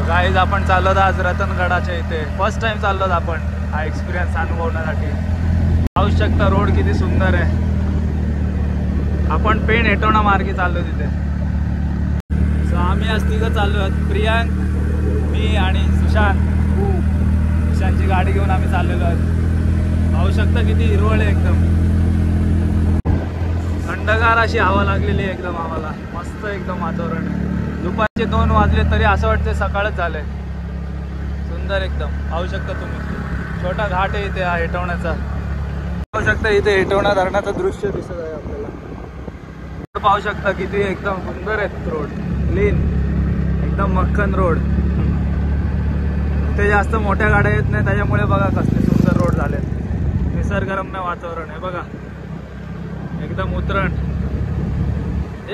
Guys आपण चाललो आज रतनगडाच्या इथे. फर्स्ट टाइम चाललो आपण हा एक्सपिरियन्स अनुभवण्यासाठी. पाहू शकता रोड किती सुंदर आहे. आपण पेण हेटवणा मार्गे चाललो तिथे. सो आम्ही आज तिघं चाललो आहोत. प्रियांक, मी आणि सुशांत. सुशांतची गाडी घेऊन आम्ही चाललेलो आहोत. पाहू शकता किती हिरवळ आहे एकदम. थंडगार अशी हवा लागलेली आहे एकदम आम्हाला. मस्त एकदम वातावरण आहे. दुपारचे 2 वाजले तरी असं वाटतं सकाळच झालंय. सुंदर एकदम. पाहू शकता तुम्ही छोटा घाट आहे इथे हा हेटवण्याचा. पाहू शकता इथे हेटवणा धरणाचं दृश्य दिसत आहे आपल्याला. पाहू शकता किती एकदम सुंदर आहेत रोड. क्लीन एकदम मक्खन रोड. इथे जास्त मोठ्या गाड्या येत नाही त्याच्यामुळे बघा कसले सुंदर रोड झाले. निसर्गरम्य वातावरण आहे बघा. एकदम उतरण.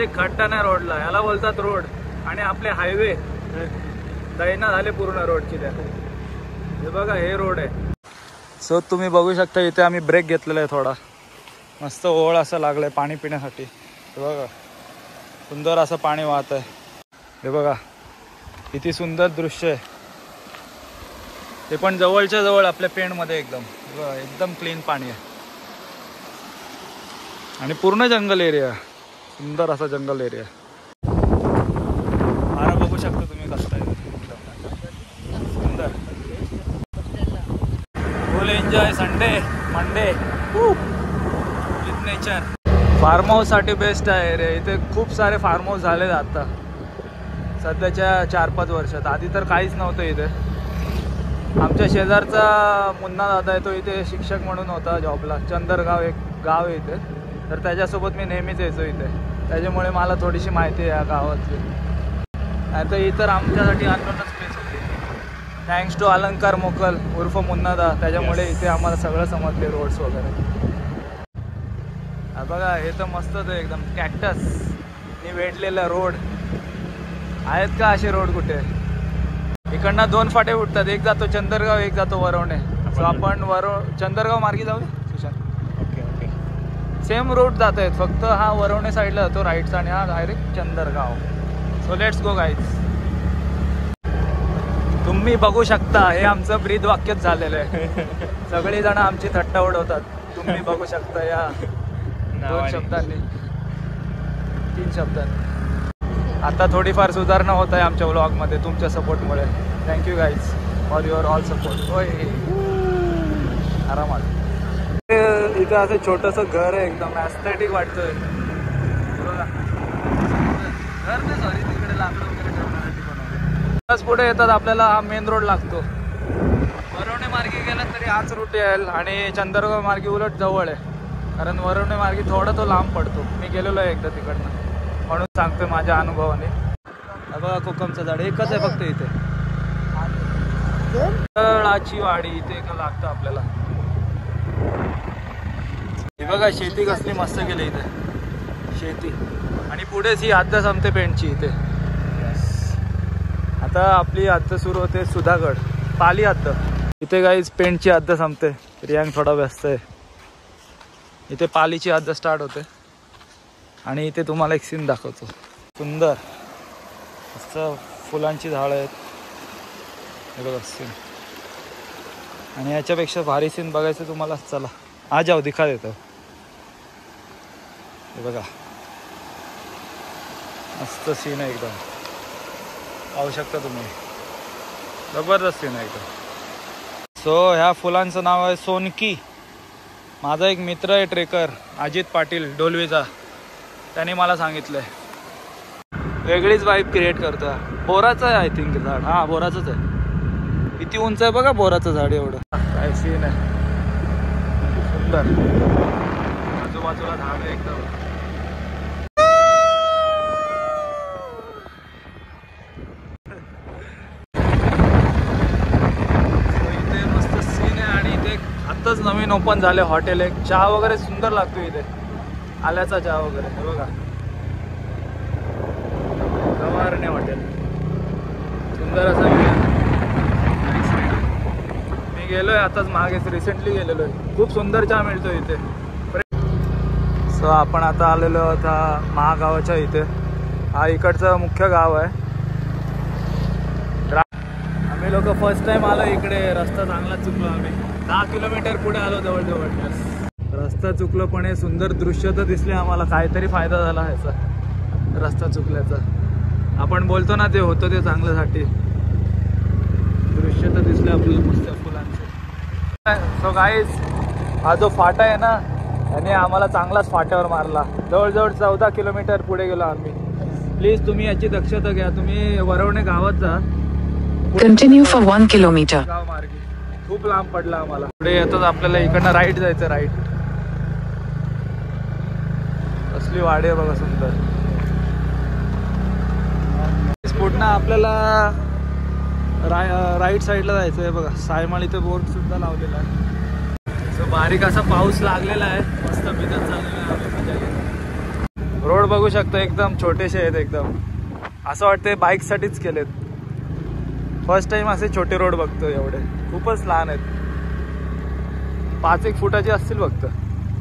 एक खड्डा नाही रोडला. याला बोलतात रोड. आणि आपले हायवे दैना झाले पूर्ण रोडची. त्या हे बघा हे रोड आहे. सो तुम्ही बघू शकता इथे आम्ही ब्रेक घेतलेला आहे थोडा. मस्त ओळ असं लागलंय पाणी पिण्यासाठी. हे बघा सुंदर असं पाणी वाहत आहे. हे बघा किती सुंदर दृश्य आहे. ते पण जवळच्या जवळ आपल्या पेणमध्ये एकदम. बघा एकदम क्लीन पाणी आहे. आणि पूर्ण जंगल एरिया. सुंदर असा जंगल एरिया. वारा बघू शकता तुम्ही कसं आहे. सुंदर. Full enjoy. Sunday Monday with nature. Farm house साठी बेस्ट आहे रे. इथे खूप सारे फार्म हाऊस झालेत आता सध्याच्या 4-5 वर्षात. आधी तर काहीच नव्हतं इथे. आमच्या शेजारचा मुन्ना दादा आहे तो इथे शिक्षक म्हणून होता जॉबला. चंदरगाव एक गाव आहे इथे. तर त्याच्यासोबत मी नेहमीच यायचो इथे. त्याच्यामुळे मला थोडीशी माहिती आहे या गावाची. आता इतर आमच्यासाठी अननोनच प्लेस होती. थँक्स टू अलंकार मोकल उर्फ मुन्नादा. त्याच्यामुळे इथे आम्हाला सगळं समजले रोड्स वगैरे. बघा हे तर मस्तच आहे एकदम. कॅक्टस नि वेढलेला रोड आहेत का असे रोड कुठे. इकडनं 2 फाटे उठतात. एक जातो चंदरगाव एक जातो वरवणे. सो आपण चंदरगाव मार्गी जाऊया सुशांत. ओके. सेम रूट जात आहेत फक्त हा वरवणे साईडला जातो राईटचा आणि हा direct Chandargaon. So let's go guys. तुम्ही बघू शकता हे आमचं ब्रीद वाक्यच झालेलं आहे. सगळी जण आमची थट्टा उडवतात. तुम्ही बघू शकता या 2 शब्दांनी 3 शब्दांनी. आता थोडीफार सुधारणा होत आहे आमच्या व्लॉगमध्ये तुमच्या सपोर्टमुळे. Thank you guys for your all support. होय आरामात. इथं असं छोटंसं घर आहे एकदम ॲस्थेटिक वाटतंय. बघा घर नाही सॉरी तिकडे लाकडं वगैरे ठेवण्यासाठी बनवलं. पुढे येतात आपल्याला हा मेन रोड लागतो. वरवणे मार्गे गेला तरी हाच रूट येईल आणि चंदरगाव मार्गे उलट जवळ आहे. कारण वरवणे मार्गे थोडा तो लांब पडतो. मी गेलेलो आहे एकदा तिकडनं म्हणून सांगतोय माझ्या अनुभवाने. बघा कोकमचं झाड एकच आहे फक्त इथे. तळाची वाडी इथे एक लागतं आपल्याला. ही बघा शेती कसली मस्त केली इथे. शेती आणि पुढेच ही हद्द संपते पेणची इथे. आता आपली हद्द सुरू होते सुधागड पाली हद्द. इथे गाईज पेणची हद्द संपते. प्रियांक थोडा व्यस्त आहे. इथे पालीची हद्द स्टार्ट होते आणि इथे तुम्हाला एक सीन दाखवतो. सुंदर मस्त फुलांची झाडं आहेत. हे बघा सीन. आणि याच्यापेक्षा भारी सीन बघायचं तुम्हाला. चला आ जाओ दिखा देतो. हे बघा मस्त सीन आहे एकदम. पाहू शकता तुम्ही. जबरदस्त सीन आहे एकदम. सो ह्या फुलांचं नाव आहे सोनकी. माझा एक मित्र आहे ट्रेकर अजित पाटील डोलवीचा. त्याने मला सांगितलंय. वेगळीच वाईब क्रिएट करतो. बोराचं आहे आय थिंक झाड. हा बोराचंच आहे. किती उंच आहे बघा बोराचं झाड. एवढं काय सीन आहे. सुंदर. आजूबाजूला झाड आहे एकदम. इथे मस्त सीन आहे. आणि इथे आत्ताच नवीन ओपन झाले हॉटेल. एक चहा वगैरे सुंदर लागतो इथे. आल्याचा चहा वगैरे. हे बघा गवारणे हॉटेल. सुंदर असं मी गेलोय आताच मागेच रिसेंटली गेलेलो आहे. खूप सुंदर चहा मिळतो इथे. सो आपण आता आलेलो आहोत महागावाच्या इथे. हा इकडचं मुख्य गाव आहे. लोक फर्स्ट टाइम आलो इकडे, रस्ता चांगला चुकलो आम्ही. 10 किलोमीटर पुढे आलो जवळजवळ. रस्ता चुकलो पण हे सुंदर दृश्य तर दिसले आम्हाला. काहीतरी फायदा झाला ह्याचा रस्ता चुकल्याचा. आपण बोलतो ना ते होतं ते चांगल्यासाठी. दृश्य तर दिसले आपल्याला मस्त फुलांचे. सो गाईज हा जो फाटा आहे ना याने आम्हाला चांगलाच फाट्यावर मारला. जवळजवळ 14 किलोमीटर पुढे गेलो आम्ही. प्लीज तुम्ही याची दक्षता घ्या. तुम्ही वरवणे गावात जा. Continue for 1 kilometre. गाव मार्गी खूप लांब पडला आम्हाला. पुढे येतोच आपल्याला इकडनं राईट जायचं. राईट असली वाडी आहे बघा सुंदर. पुढनं आपल्याला राईट साईडला जायचं आहे बघा. सायमाळ इथे बोर्ड सुद्धा लावलेला आहे. सो बारीक असा पाऊस लागलेला आहे. मस्त भिजत चाललेला आहे. रोड बघू शकतो एकदम छोटेसे आहेत. एकदम असं वाटतं बाईकसाठीच केलेत. फर्स्ट टाइम असे छोटे रोड बघतो. एवढे खूपच लहान आहेत. 5-1 फुटाचे असतील फक्त.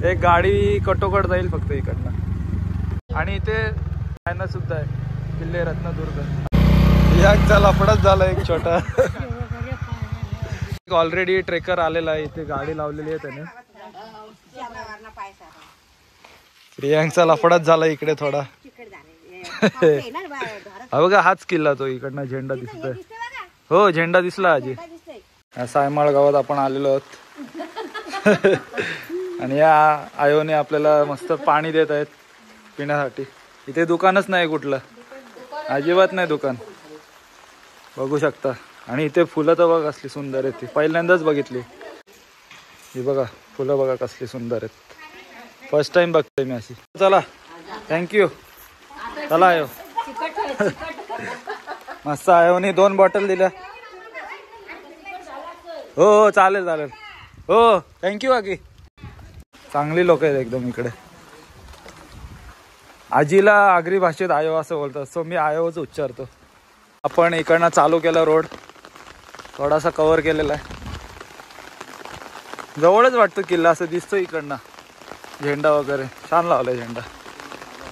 एक गाडी कटोकट जाईल फक्त इकडनं. आणि इथे चायना सुद्धा आहे. किल्ले रत्नदुर्ग. याचा लफडाच झाला एक छोटा. ऑलरेडी ट्रेकर आलेला आहे. इथे गाडी लावलेली आहे त्याने. प्रियांकचा लफडाच झाला इकडे थोडा. हा बघा हाच किल्ला तो. इकडनं झेंडा दिसतोय. हो झेंडा दिसला आजी. सायमाळ गावात आपण आलेलो आहोत. आणि या आयोने आपल्याला मस्त पाणी देत आहेत पिण्यासाठी. इथे दुकानच नाही कुठलं. अजिबात नाही दुकान. बघू शकता. आणि इथे फुलं तर बघा कसली सुंदर आहेत. ती पहिल्यांदाच बघितली. ही बघा फुलं बघा कसली सुंदर आहेत. फर्स्ट टाइम बघतोय मी अशी. चला थँक्यू. चला आयो. मस्त आयोने 2 बॉटल दिल्या. हो हो चालेल चालेल. हो थँक्यू काकी. चांगली लोक आहेत एकदम इकडे. आजीला आगरी भाषेत आयो असं बोलतात. सो मी आयोच उच्चारतो. आपण इकडनं चालू केला रोड. थोडासा कव्हर केलेला आहे. जवळच वाटतो किल्ला असं दिसतो इकडनं. झेंडा वगैरे छान लावलाय झेंडा.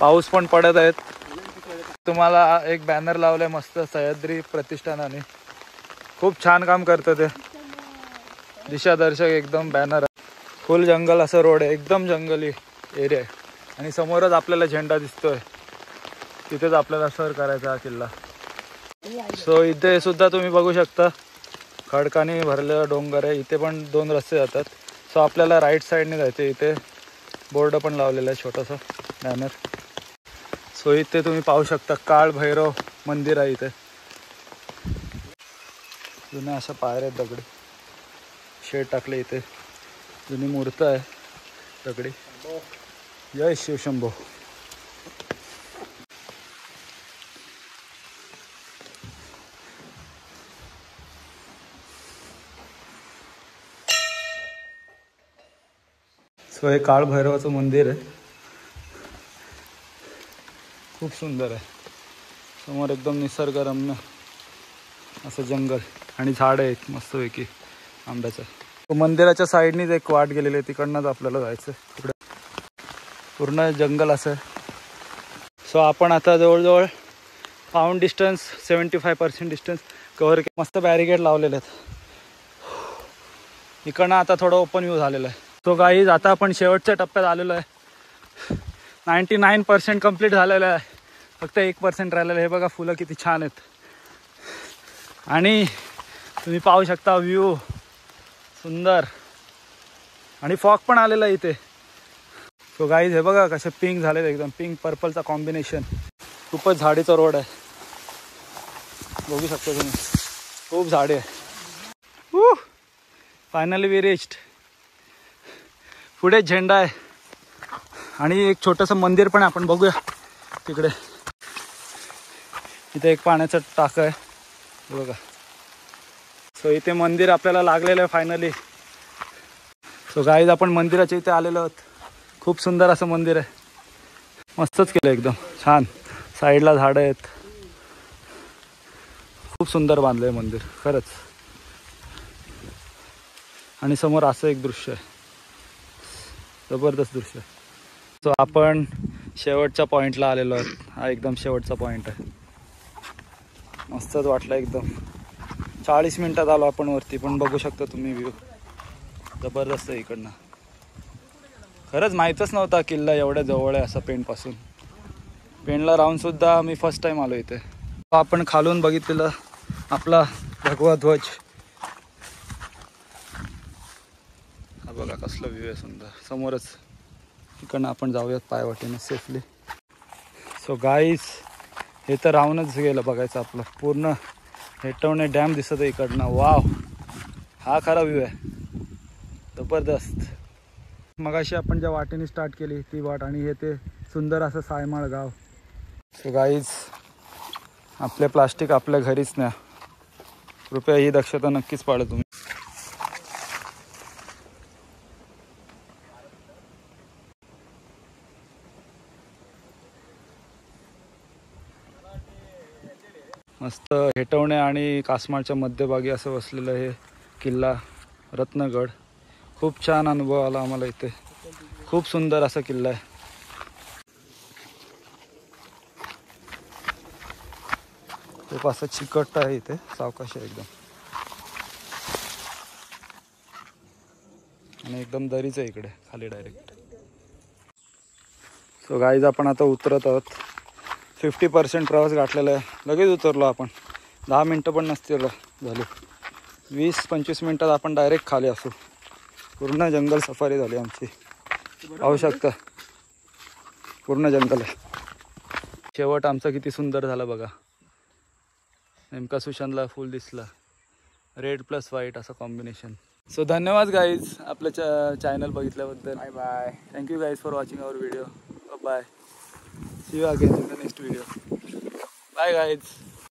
पाऊस पण पडत आहेत. तुम्हाला एक बॅनर लावलाय मस्त सह्याद्री प्रतिष्ठानाने. खूप छान काम करतं ते. दिशादर्शक एकदम बॅनर आहे. फुल जंगल असं रोड आहे. एकदम जंगली एरिया आहे. आणि समोरच आपल्याला झेंडा दिसतोय. तिथेच आपल्याला सर करायचा हा किल्ला. सो इथे सुद्धा तुम्ही बघू शकता खडकाने भरलेलं डोंगर आहे. इथे पण 2 रस्ते जातात. सो आपल्याला राईट साईडने जायचं. इथे बोर्ड पण लावलेला आहे छोटासा बॅनर. सो इथे तुम्ही पाहू शकता काळ भैरव मंदिर आहे. इथे जुने अशा पायऱ्या आहेत. दगडी शेड टाकले. इथे जुनी मूर्त आहे दगडी. जय शिवशंभो. सो हे काळ भैरवाचं मंदिर आहे. खूप सुंदर आहे. समोर एकदम निसर्गरम्य असं जंगल आणि झाड आहेत मस्तपैकी आंब्याचं. मंदिराच्या साईडनीच एक वाट गेलेली आहे. तिकडनंच आपल्याला जायचं. तिकडे पूर्ण जंगल असं आहे. सो आपण आता जवळजवळ पाऊंड डिस्टन्स 75% डिस्टन्स कव्हर केलं. मस्त बॅरिकेड लावलेले आहेत. इकडनं आता थोडं ओपन व्ह्यू झालेलं आहे. सो गाईज आता आपण शेवटच्या टप्प्यात आलेलो आहे. 99% कंप्लीट झालेलं आहे. फक्त 1% राहिलेलं आहे. हे बघा फुलं किती छान आहेत. आणि तुम्ही पाहू शकता व्ह्यू सुंदर. आणि फॉग पण आलेला आहे इथे. सो गाईज हे बघा कसे पिंक झालेलं एकदम. पिंक पर्पलचा कॉम्बिनेशन. खूपच झाडीचा रोड आहे. बघू शकता तुम्ही. खूप झाडे आहे. Finally we reached. पुढे झेंडा आहे. आणि एक छोटंसं मंदिर पण आहे. आपण बघूया तिकडे. इथे एक पाण्याचं टाकं आहे बघा. सो इथे मंदिर आपल्याला लागलेलं आहे फायनली. सो गाईज आपण मंदिराच्या इथे आलेलो आहोत. खूप सुंदर असं मंदिर आहे. मस्तच केलं एकदम छान. साईडला झाडं आहेत. खूप सुंदर बांधलं आहे मंदिर खरंच. आणि समोर असं एक दृश्य आहे. जबरदस्त दृश्य. सो आपण शेवटच्या पॉईंटला आलेलो आहोत. हा एकदम शेवटचा पॉईंट आहे. मस्तच वाटलं एकदम 40 मिनिटात आलो आपण वरती, पण बघू शकता तुम्ही व्ह्यू जबरदस्त आहे इकडनं. खरंच माहीतच नव्हता किल्ला एवढ्या जवळ आहे असं पेणपासून. पेणला राहून सुद्धा मी फर्स्ट टाइम आलो इथे. आपण खालून बघितलेलं आपला भगवा ध्वज. हा बघा कसला व्ह्यू आहे सुंदर समोरच. इकडनं आपण जाऊयात पायवाटेने सेफली. सो गाईज हे तर राहूनच गेलं बघायचं आपलं. पूर्ण हेटवणे डॅम दिसत आहे इकडनं. वाव, हा खरा व्ह्यू आहे जबरदस्त. मगाशी आपण ज्या वाटेने स्टार्ट केली ती वाट आणि हे ते सुंदर असं सायमाळ गाव. सो गाईज आपले प्लास्टिक आपल्या घरीच न्या, कृपया ही दक्षता नक्कीच पाळा तुम्ही. मस्त हेटवणे आणि कासमाळच्या मध्यभागी असं वसलेलं हे किल्ला रत्नगड. खूप छान अनुभव आला आम्हाला इथे. खूप सुंदर असा किल्ला आहे. खूप असं चिकट आहे इथे, सावकाश आहे एकदम आणि एकदम दरीच आहे इकडे खाली डायरेक्ट. सो गाईज आपण आता उतरत आहोत. 50% प्रवास गाठलेला आहे. लगेच उतरलो आपण. 10 मिनटं पण नसतील झाली. 20-25 मिनटात आपण डायरेक्ट खाली असू. पूर्ण जंगल सफारी झाली आमची. पाहू शकता पूर्ण जंगल आहे. शेवट आमचा किती सुंदर झाला बघा. नेमका सुशांतला फुल दिसला. रेड प्लस व्हाईट असं कॉम्बिनेशन. सो धन्यवाद गाईज आपल्या चॅनल बघितल्याबद्दल. Bye bye. Thank you guys for watching our video. Bye. See you again in the next video. Bye guys.